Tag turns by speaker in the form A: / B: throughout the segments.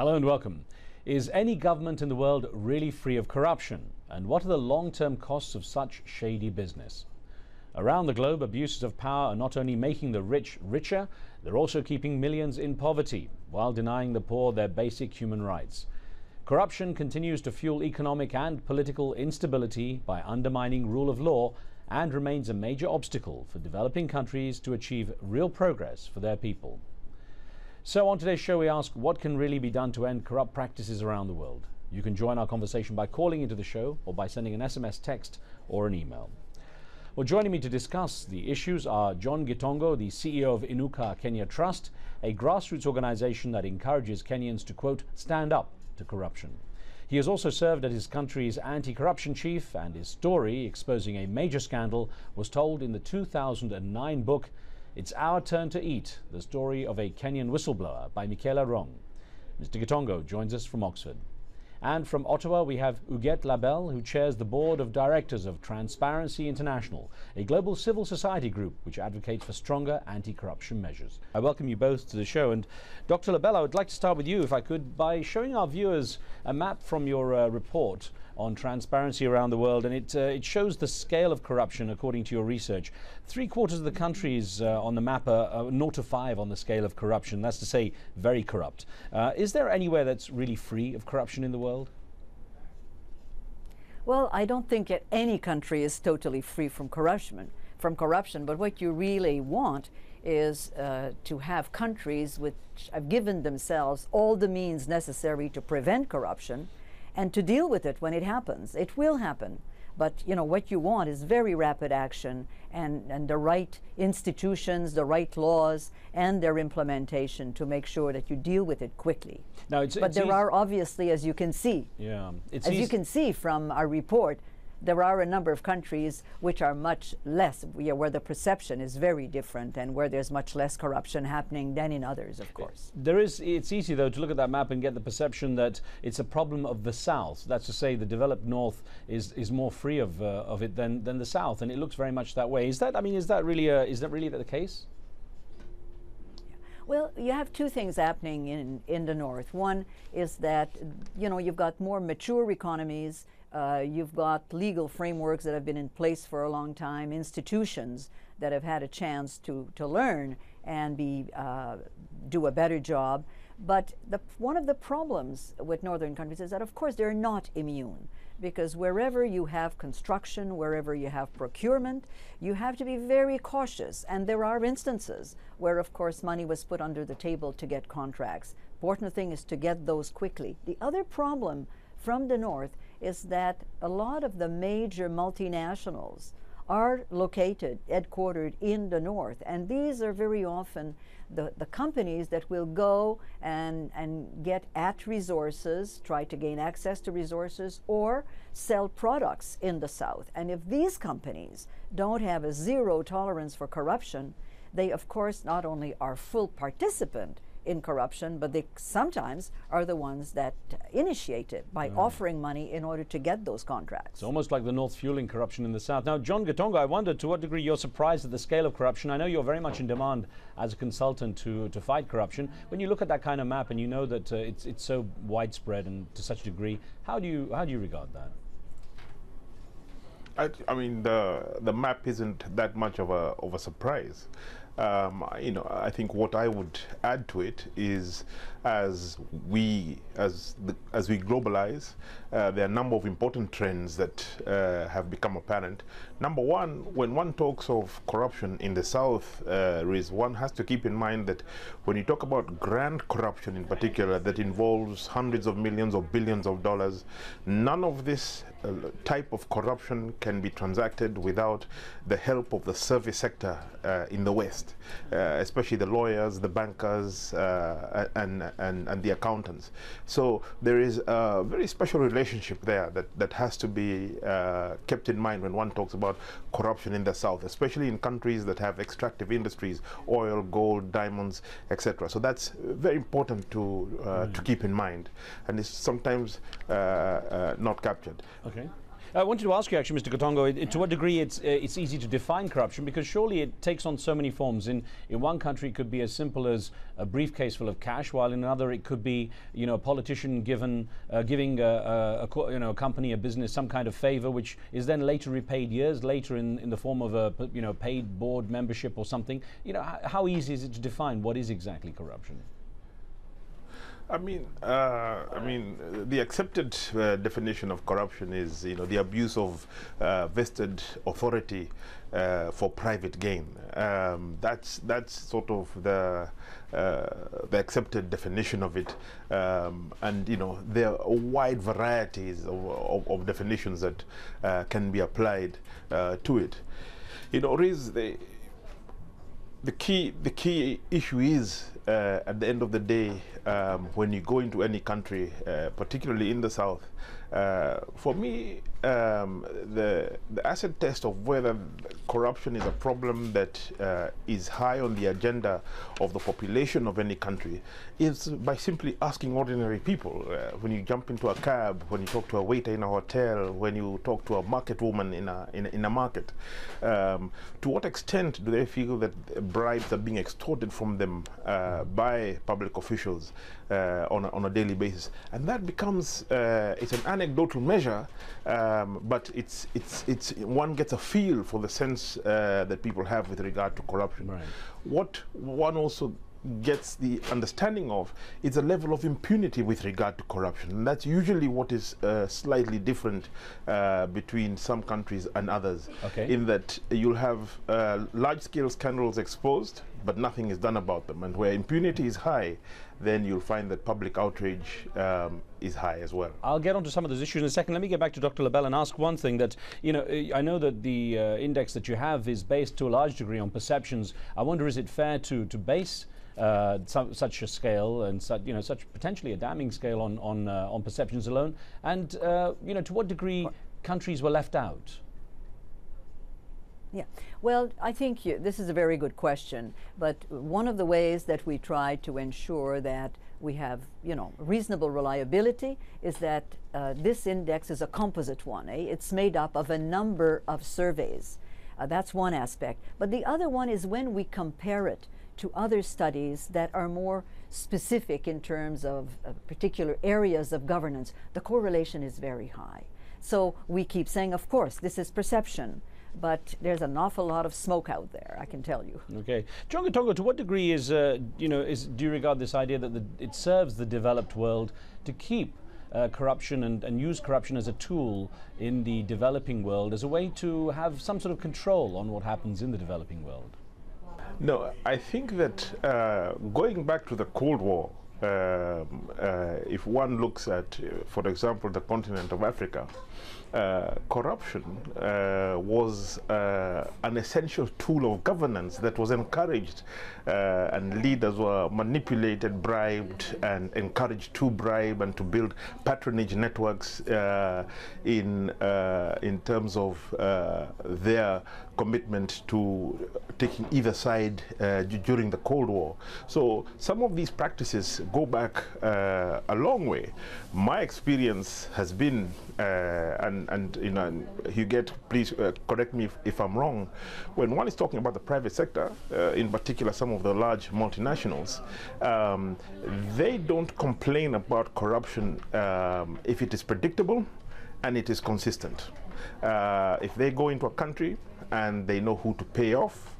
A: Hello and welcome. Is any government in the world really free of corruption? And what are the long-term costs of such shady business? Around the globe, abuses of power are not only making the rich richer, they're also keeping millions in poverty, while denying the poor their basic human rights. Corruption continues to fuel economic and political instability by undermining rule of law and remains a major obstacle for developing countries to achieve real progress for their people. So on today's show, we ask what can really be done to end corrupt practices around the world. You can join our conversation by calling into the show or by sending an SMS text or an email. Well, joining me to discuss the issues are John Gitongo, the CEO of Inuka Kenya Trust, a grassroots organization that encourages Kenyans to, quote, stand up to corruption. He has also served as his country's anti-corruption chief, and his story exposing a major scandal was told in the 2009 book It's Our Turn to Eat, the story of a Kenyan whistleblower by Michaela Rong. Mr. Gitongo joins us from Oxford. And from Ottawa, we have Huguette Labelle, who chairs the board of directors of Transparency International, a global civil society group which advocates for stronger anti-corruption measures. I welcome you both to the show. And Dr. Labelle, I would like to start with you, if I could, by showing our viewers a map from your report on transparency around the world, and it shows the scale of corruption according to your research. 3/4 of the countries on the map are 0 to 5 on the scale of corruption. That's to say, very corrupt. Is there anywhere that's really free of corruption in the world?
B: Well, I don't think that any country is totally free from corruption. But what you really want is to have countries which have given themselves all the means necessary to prevent corruption and to deal with it when it happens. It will happen. But you know what you want is very rapid action and the right institutions, the right laws, and their implementation to make sure that you deal with it quickly.
A: Now,
B: but there are obviously, as you can see, you can see from our report, there are a number of countries which are much less, where the perception is very different and where there's much less corruption happening than in others, of course.
A: It's easy, though, to look at that map and get the perception that it's a problem of the South. That's to say, the developed North is more free of it than the South, and it looks very much that way. Is that really the case?
B: Well, you have two things happening in the North. One is that, you've got more mature economies. You've got legal frameworks that have been in place for a long time, institutions that have had a chance to learn and do a better job. But one of the problems with northern countries is that, of course, they're not immune, because wherever you have construction, wherever you have procurement, you have to be very cautious. And there are instances where, of course, money was put under the table to get contracts. Important thing is to get those quickly. The other problem from the North is that a lot of the major multinationals are located, headquartered in the North, and these are very often the companies that will go and get at resources, try to gain access to resources, or sell products in the South. And if these companies don't have a zero tolerance for corruption, they of course not only are full participant in corruption, but they sometimes are the ones that initiate it by offering money in order to get those contracts.
A: It's almost like the North fueling corruption in the South. Now, John Gitongo, I wonder to what degree you're surprised at the scale of corruption. I know you're very much in demand as a consultant to fight corruption. When you look at that kind of map and you know that it's so widespread and to such a degree, how do you regard that?
C: I mean, the map isn't that much of a surprise. I think what I would add to it is, as we globalize, there are a number of important trends that have become apparent. Number one, when one talks of corruption in the South, Riz, one has to keep in mind that when you talk about grand corruption in particular, that involves hundreds of millions or billions of dollars, none of this type of corruption can be transacted without the help of the service sector in the West, especially the lawyers, the bankers, and the accountants. So there is a very special relationship there that has to be kept in mind when one talks about corruption in the South, especially in countries that have extractive industries, oil, gold, diamonds, etc. So that's very important to keep in mind, and it's sometimes not captured.
A: Okay. I wanted to ask you, actually, Mr. Katongo, to what degree it's easy to define corruption, because surely it takes on so many forms. In one country, it could be as simple as a briefcase full of cash, while in another, it could be, you know, a politician giving a company, a business, some kind of favor, which is then later repaid years later in the form of a paid board membership or something. You know, how easy is it to define what is exactly corruption?
C: I mean, the accepted definition of corruption is, you know, the abuse of vested authority for private gain. That's sort of the accepted definition of it, and you know, there are wide varieties of definitions that can be applied to it. You know, Riz, the key issue is at the end of the day, when you go into any country, particularly in the South, for me, the acid test of whether corruption is a problem that is high on the agenda of the population of any country is by simply asking ordinary people. When you jump into a cab, when you talk to a waiter in a hotel, when you talk to a market woman in a market, to what extent do they feel that bribes are being extorted from them by public officials on a daily basis? And that becomes it's an anecdotal measure, but it's one gets a feel for the sense that people have with regard to corruption.
A: Right.
C: What one also gets the understanding of is a level of impunity with regard to corruption. And that's usually what is slightly different between some countries and others.
A: Okay.
C: In that you'll have large-scale scandals exposed, but nothing is done about them. And where impunity is high, then you'll find that public outrage is high as well.
A: I'll get onto some of those issues in a second. Let me get back to Dr. Labelle and ask one thing that, you know, I know that the index that you have is based to a large degree on perceptions. I wonder, is it fair to base such a scale and such potentially a damning scale on perceptions alone? And you know, to what degree countries were left out?
B: Yeah, well, I think this is a very good question, but one of the ways that we try to ensure that we have, you know, reasonable reliability is that this index is a composite one. It's made up of a number of surveys. That's one aspect. But the other one is when we compare it to other studies that are more specific in terms of particular areas of governance, the correlation is very high. So we keep saying, of course, this is perception, but there's an awful lot of smoke out there, I can tell you.
A: Okay. John Katongo, to what degree do you regard this idea that it serves the developed world to keep corruption and use corruption as a tool in the developing world, as a way to have some sort of control on what happens in the developing world?
C: No, I think that going back to the Cold War, if one looks at, for example, the continent of Africa, corruption was an essential tool of governance that was encouraged, and leaders were manipulated, bribed, and encouraged to bribe and to build patronage networks in terms of their commitment to taking either side during the Cold War. So some of these practices go back a long way. My experience has been, and you know, Huguette, please correct me if I'm wrong, when one is talking about the private sector, in particular some of the large multinationals, they don't complain about corruption if it is predictable and it is consistent. If they go into a country and they know who to pay off,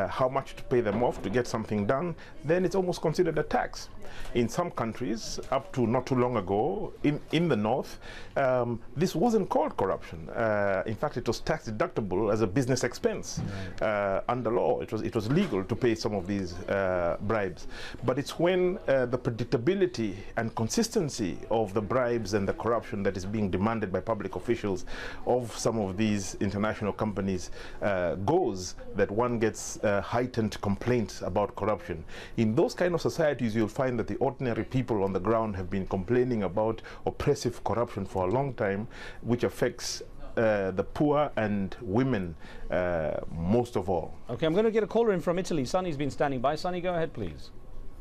C: how much to pay them off to get something done, then it's almost considered a tax. In some countries, up to not too long ago, in the north, this wasn't called corruption. In fact, it was tax deductible as a business expense. Under law, it was legal to pay some of these bribes. But it's when the predictability and consistency of the bribes and the corruption that is being demanded by public officials of some of these international companies goes that one gets heightened complaints about corruption. In those kind of societies, you'll find that the ordinary people on the ground have been complaining about oppressive corruption for a long time, which affects the poor and women most of all.
A: Okay, I'm going to get a caller in from Italy. Sunny's been standing by. Sunny, go ahead, please.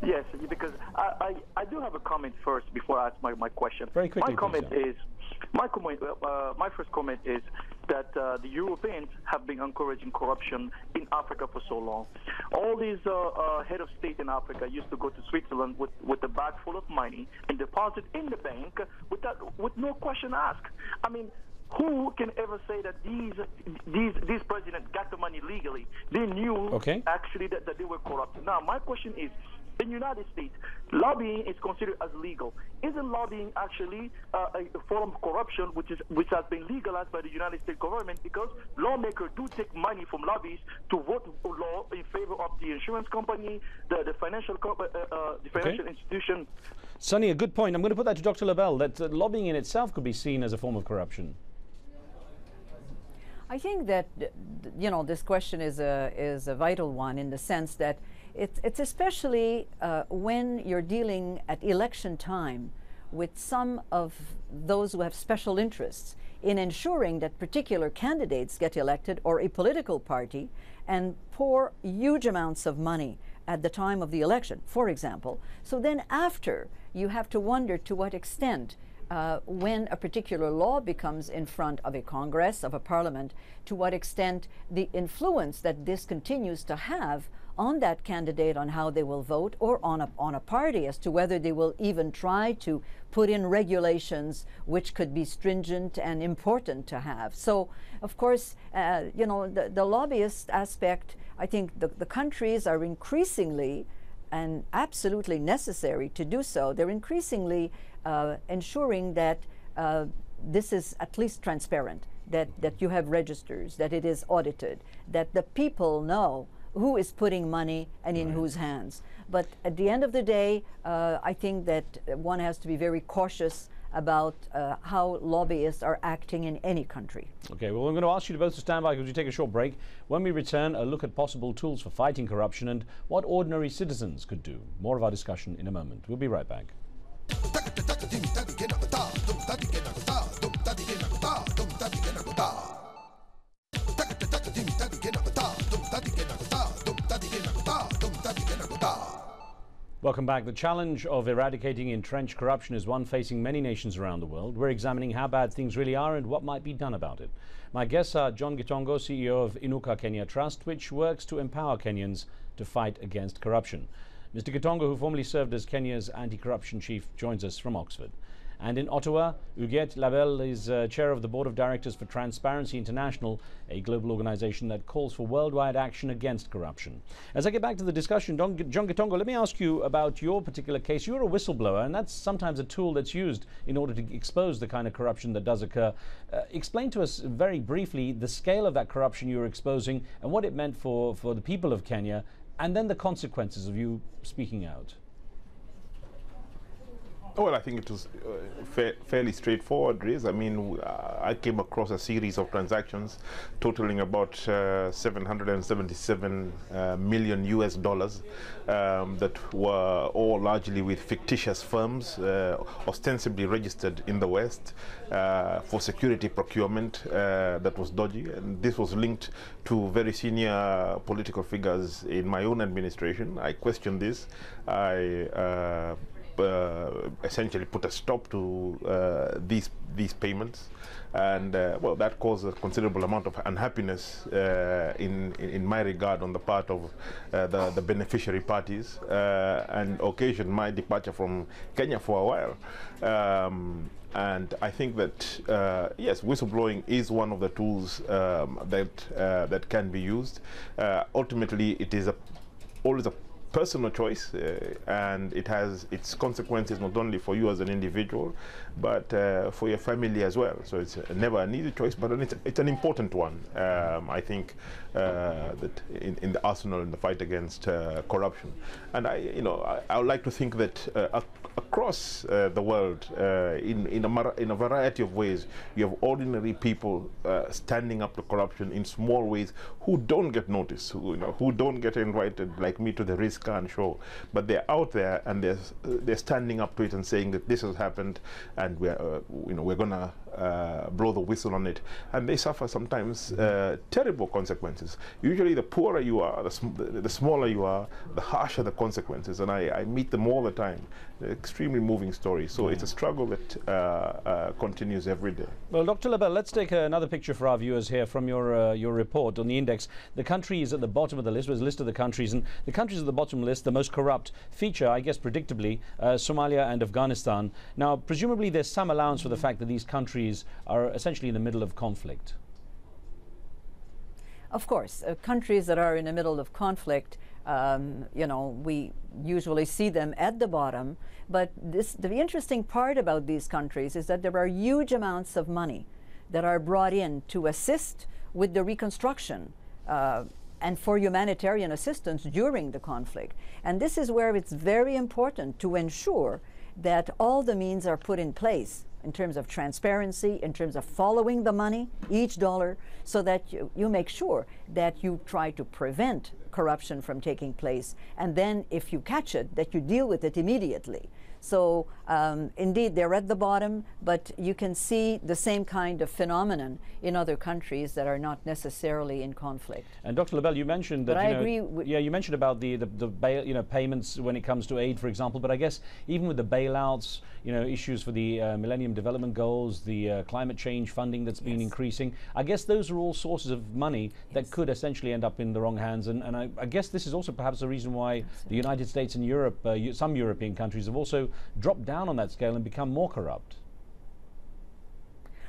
D: Yes, because I do have a comment first before I ask my question.
A: Very quickly,
D: my comment
A: please,
D: is my first comment is that the Europeans have been encouraging corruption in Africa for so long. All these head of state in Africa used to go to Switzerland with a bag full of money and deposit in the bank with no question asked. I mean, who can ever say that these presidents got the money legally? They knew actually that they were corrupt. Now, my question is, in the United States, lobbying is considered as legal. Isn't lobbying actually a form of corruption which has been legalized by the United States government, because lawmakers do take money from lobbies to vote law in favor of the insurance company, the financial institution?
A: Sonny, a good point. I'm going to put that to Dr. Labelle, that lobbying in itself could be seen as a form of corruption.
B: I think that, you know, this question is a vital one, in the sense that it's especially when you're dealing at election time with some of those who have special interests in ensuring that particular candidates get elected, or a political party, and pour huge amounts of money at the time of the election, for example. So then after, you have to wonder to what extent when a particular law becomes in front of a Congress, of a parliament, to what extent the influence that this continues to have on that candidate, on how they will vote, or on a party, as to whether they will even try to put in regulations which could be stringent and important to have. So, of course, you know, the lobbyist aspect, I think the countries are increasingly, and absolutely necessary to do so, they're increasingly ensuring that this is at least transparent, that you have registers, that it is audited, that the people know who is putting money and in whose hands. But at the end of the day, I think that one has to be very cautious about how lobbyists are acting in any country.
A: Okay, well, I'm going to ask you to both to stand by because we take a short break. When we return, a look at possible tools for fighting corruption and what ordinary citizens could do. More of our discussion in a moment. We'll be right back. Welcome back. The challenge of eradicating entrenched corruption is one facing many nations around the world. We're examining how bad things really are and what might be done about it. My guests are John Gitongo, CEO of Inuka Kenya Trust, which works to empower Kenyans to fight against corruption. Mr. Gitongo, who formerly served as Kenya's anti-corruption chief, joins us from Oxford. And in Ottawa, Huguette Labelle is chair of the board of directors for Transparency International, a global organization that calls for worldwide action against corruption. As I get back to the discussion, John Gitongo, let me ask you about your particular case. You're a whistleblower, and that's sometimes a tool that's used in order to expose the kind of corruption that does occur. Explain to us very briefly the scale of that corruption you're exposing and what it meant for the people of Kenya, and then the consequences of you speaking out.
C: Well, I think it was fairly straightforward, Riz. I mean, I came across a series of transactions totaling about 777 million US dollars that were all largely with fictitious firms, ostensibly registered in the West for security procurement that was dodgy. And this was linked to very senior political figures in my own administration. I questioned this. I essentially put a stop to these payments, and well, that caused a considerable amount of unhappiness in my regard on the part of the beneficiary parties, and occasioned my departure from Kenya for a while. And I think that yes, whistleblowing is one of the tools that can be used. Ultimately, it is always a personal choice, and it has its consequences not only for you as an individual, but for your family as well. So it's never an easy choice, but it's an important one. I think that in the arsenal in the fight against corruption, and I would like to think that across the world, in a variety of ways, you have ordinary people standing up to corruption in small ways who don't get noticed, who don't get invited, like me, to the Riz Khan show, but they're out there and they're standing up to it and saying that this has happened, and we're gonna blow the whistle on it, and they suffer sometimes terrible consequences. Usually, the poorer you are, the smaller you are, the harsher the consequences, and I meet them all the time. They're extremely moving stories. So it's a struggle that continues every day.
A: Well, Dr. Lebel, let's take another picture for our viewers here from your report on the index. The country is at the bottom of the list. There's a list of the countries, and the countries at the bottom of the list, the most corrupt feature, I guess, predictably, Somalia and Afghanistan. Now, presumably, there's some allowance for the fact that these countries are essentially in the middle of conflict.
B: Of course, countries that are in the middle of conflict, we usually see them at the bottom. But the interesting part about these countries is that there are huge amounts of money that are brought in to assist with the reconstruction and for humanitarian assistance during the conflict. And this is where it's very important to ensure that all the means are put in place in terms of transparency, in terms of following the money, each dollar, so that you make sure that you try to prevent corruption from taking place. And then if you catch it, that you deal with it immediately. So indeed, they're at the bottom, but you can see the same kind of phenomenon in other countries that are not necessarily in conflict.
A: And Dr. Lebel, you mentioned that, you mentioned about the bail, payments when it comes to aid, for example. But I guess even with the bailouts, issues for the Millennium Development Goals, the climate change funding that's been increasing, I guess those are all sources of money that could essentially end up in the wrong hands. And I guess this is also perhaps the reason why the United States and Europe, some European countries, have also dropped down on that scale and become more corrupt.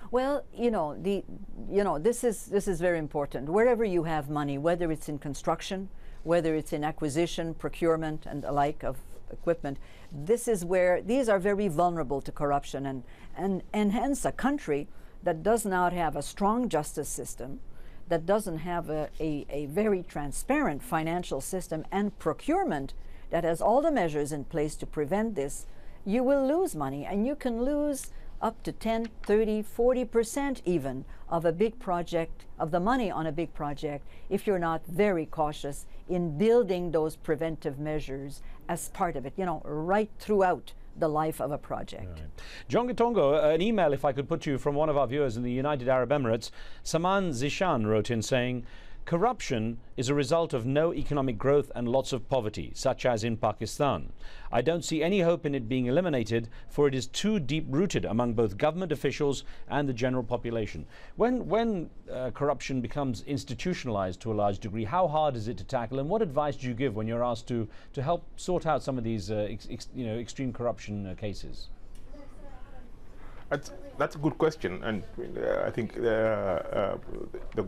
B: Well, this is very important. Wherever you have money, whether it's in construction, whether it's in acquisition, procurement, and the like of equipment, this is where these are very vulnerable to corruption, and hence a country that does not have a strong justice system, that doesn't have a very transparent financial system and procurement that has all the measures in place to prevent this, you will lose money, and you can lose up to 10, 30, 40% even of a big project, of the money on a big project, if you're not very cautious in building those preventive measures as part of it, right throughout the life of a project.
A: Right. John Gitongo, an email, if I could put you, from one of our viewers in the United Arab Emirates. Saman Zishan wrote in saying, corruption is a result of no economic growth and lots of poverty, such as in Pakistan. I don't see any hope in it being eliminated, for it is too deep-rooted among both government officials and the general population. When corruption becomes institutionalized to a large degree, how hard is it to tackle, and what advice do you give when you're asked to help sort out some of these extreme corruption cases?
C: That's a good question, and I think the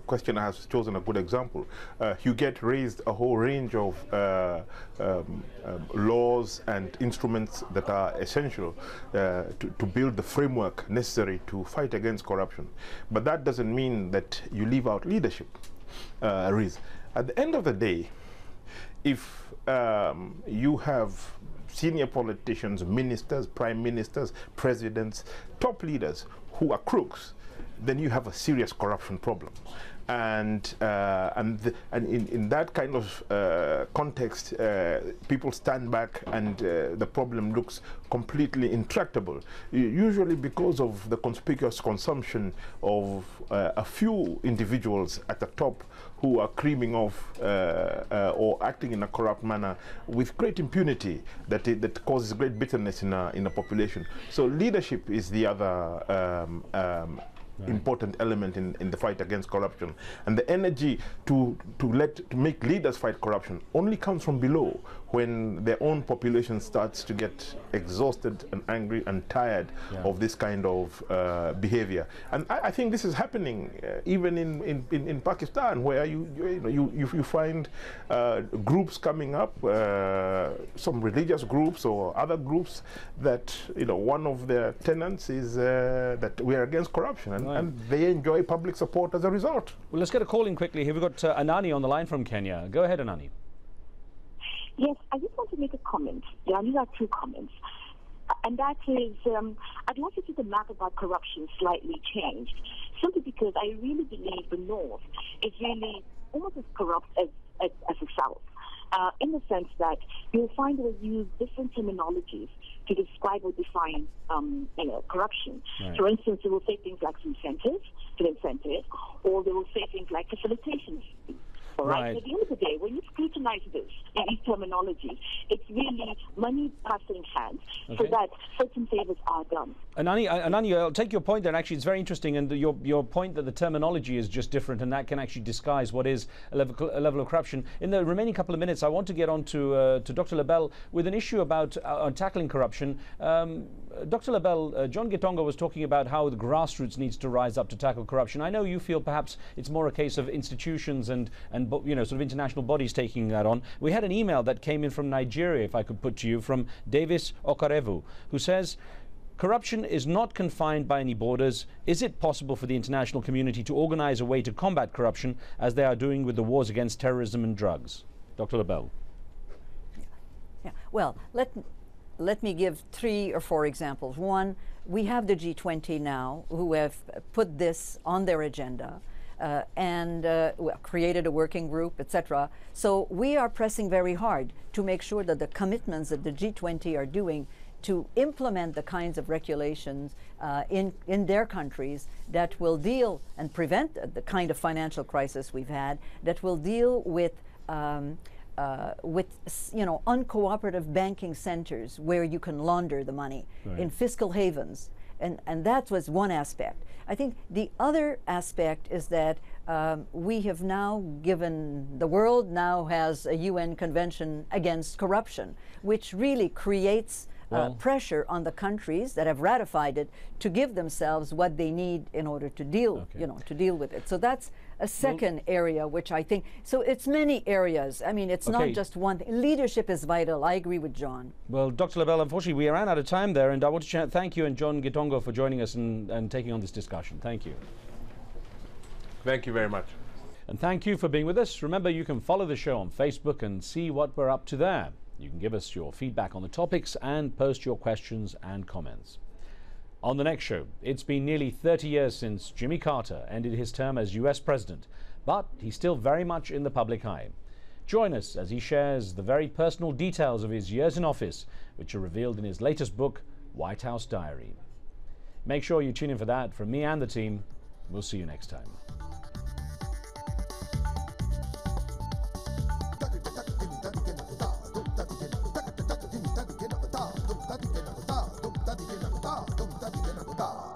C: questioner has chosen a good example. Huguette raised a whole range of laws and instruments that are essential to build the framework necessary to fight against corruption. But that doesn't mean that you leave out leadership, Riz. At the end of the day, if you have senior politicians, ministers, prime ministers, presidents, top leaders who are crooks, then you have a serious corruption problem. And in that kind of context, people stand back and the problem looks completely intractable, usually because of the conspicuous consumption of a few individuals at the top who are creaming off or acting in a corrupt manner with great impunity that causes great bitterness in a population. So leadership is the other important element in the fight against corruption, and the energy to make leaders fight corruption only comes from below, when their own population starts to get exhausted and angry and tired of this kind of behavior. And I think this is happening even in Pakistan, where you find groups coming up, some religious groups or other groups that one of their tenets is that we are against corruption, and they enjoy public support as a result.
A: Well, let's get a call in quickly here. We've got Anani on the line from Kenya. Go ahead, Anani.
E: Yes, I just want to make a comment. There are two comments. And that is, I'd like to see the map about corruption slightly changed, simply because I really believe the North is really almost as corrupt as the South. in the sense that you'll find they'll use different terminologies to describe or define corruption.
A: Right.
E: For instance, they will say things like incentives, or they will say things like facilitation. All right.
A: Right.
E: At the end of the day, when you scrutinize these terminologies, it's really money passing hands so that certain favors are done.
A: Anani, I'll take your point there. Actually, it's very interesting, and your point that the terminology is just different, and that can actually disguise what is a level of corruption. In the remaining couple of minutes, I want to get on to Dr. Lebel with an issue about tackling corruption. Dr. Lebel, John Gitonga was talking about how the grassroots needs to rise up to tackle corruption. I know you feel perhaps it's more a case of institutions and sort of international bodies taking that on. We had an email that came in from Nigeria, if I could put to you, from Davis Okarevu, who says, corruption is not confined by any borders. Is it possible for the international community to organize a way to combat corruption as they are doing with the wars against terrorism and drugs? Dr. Lebel.
B: Yeah. Well, let me give 3 or 4 examples. One, we have the G20 now who have put this on their agenda. And created a working group, etc. So we are pressing very hard to make sure that the commitments that the G20 are doing to implement the kinds of regulations in their countries that will deal and prevent the kind of financial crisis we've had, that will deal with uncooperative banking centers where you can launder the money, in fiscal havens. And that was one aspect. I think the other aspect is that we have now given, the world now has a UN Convention against corruption, which really creates pressure on the countries that have ratified it to give themselves what they need in order to deal, to deal with it. So that's a second area, which I think, so it's many areas. I mean, it's not just one thing. Leadership is vital. I agree with John.
A: Well, Dr. Lebel, unfortunately, we ran out of time there, and I want to thank you and John Gitonga for joining us and taking on this discussion. Thank you.
C: Thank you very much.
A: And thank you for being with us. Remember, you can follow the show on Facebook and see what we're up to there. You can give us your feedback on the topics and post your questions and comments. On the next show, it's been nearly 30 years since Jimmy Carter ended his term as US President, but he's still very much in the public eye. Join us as he shares the very personal details of his years in office, which are revealed in his latest book, White House Diary. Make sure you tune in for that. From me and the team, we'll see you next time.
F: Da